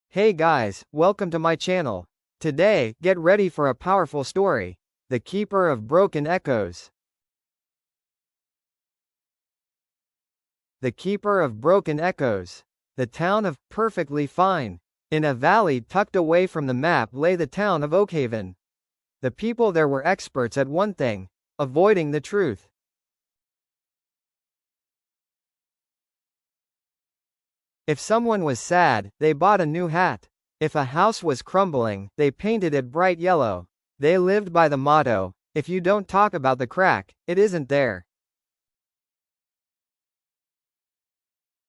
Hey guys, welcome to my channel. Today, get ready for a powerful story. The Keeper of Broken Echoes. The Keeper of Broken Echoes. The town of Perfectly Fine. In a valley tucked away from the map lay the town of Oakhaven. The people there were experts at one thing: avoiding the truth. If someone was sad, they bought a new hat. If a house was crumbling, they painted it bright yellow. They lived by the motto, if you don't talk about the crack, it isn't there.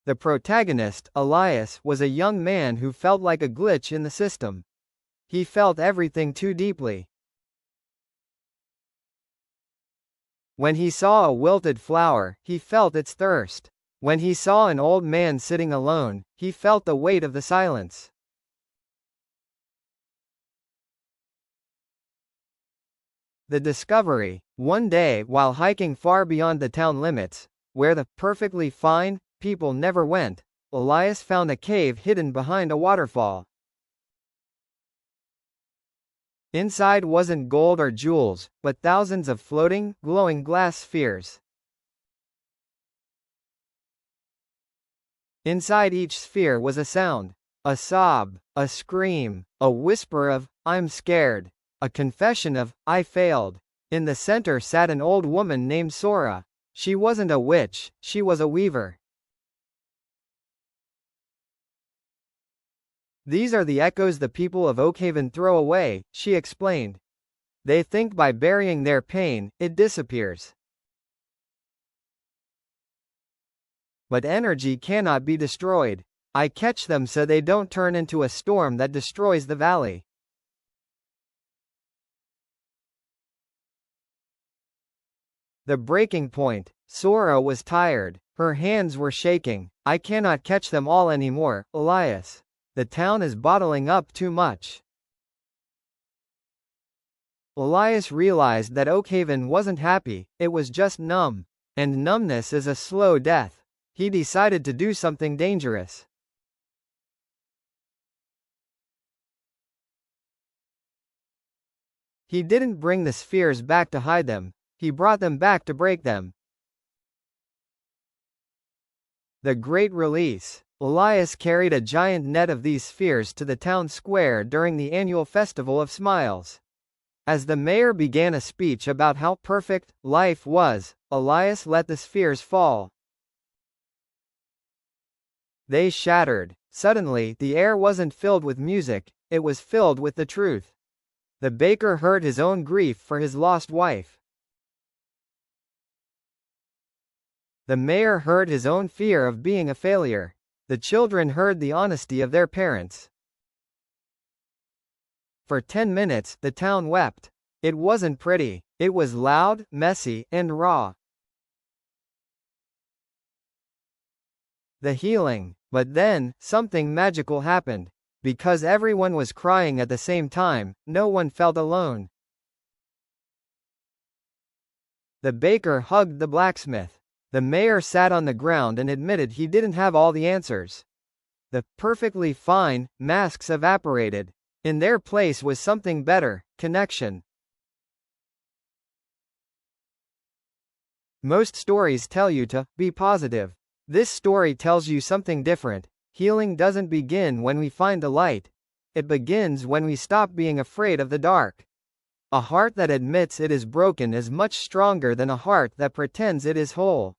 The protagonist, Elias, was a young man who felt like a glitch in the system. He felt everything too deeply. When he saw a wilted flower, he felt its thirst. When he saw an old man sitting alone, he felt the weight of the silence. The discovery. One day, while hiking far beyond the town limits, where the perfectly fine people never went, Elias found a cave hidden behind a waterfall. Inside wasn't gold or jewels, but thousands of floating, glowing glass spheres. Inside each sphere was a sound. A sob, a scream, a whisper of, "I'm scared." A confession of, "I failed." In the center sat an old woman named Sora. She wasn't a witch, she was a weaver. "These are the echoes the people of Oakhaven throw away," she explained. "They think by burying their pain, it disappears. But energy cannot be destroyed. I catch them so they don't turn into a storm that destroys the valley." The breaking point. Sora was tired. Her hands were shaking. "I cannot catch them all anymore, Elias. The town is bottling up too much." Elias realized that Oakhaven wasn't happy, it was just numb. And numbness is a slow death. He decided to do something dangerous. He didn't bring the spheres back to hide them. He brought them back to break them. The Great Release. Elias carried a giant net of these spheres to the town square during the annual Festival of Smiles. As the mayor began a speech about how perfect life was, Elias let the spheres fall. They shattered. Suddenly, the air wasn't filled with music, it was filled with the truth. The baker heard his own grief for his lost wife. The mayor heard his own fear of being a failure. The children heard the honesty of their parents. For 10 minutes, the town wept. It wasn't pretty. It was loud, messy, and raw. The healing. But then, something magical happened. Because everyone was crying at the same time, no one felt alone. The baker hugged the blacksmith. The mayor sat on the ground and admitted he didn't have all the answers. The perfectly fine masks evaporated. In their place was something better: connection. Most stories tell you to be positive. This story tells you something different. Healing doesn't begin when we find the light. It begins when we stop being afraid of the dark. A heart that admits it is broken is much stronger than a heart that pretends it is whole.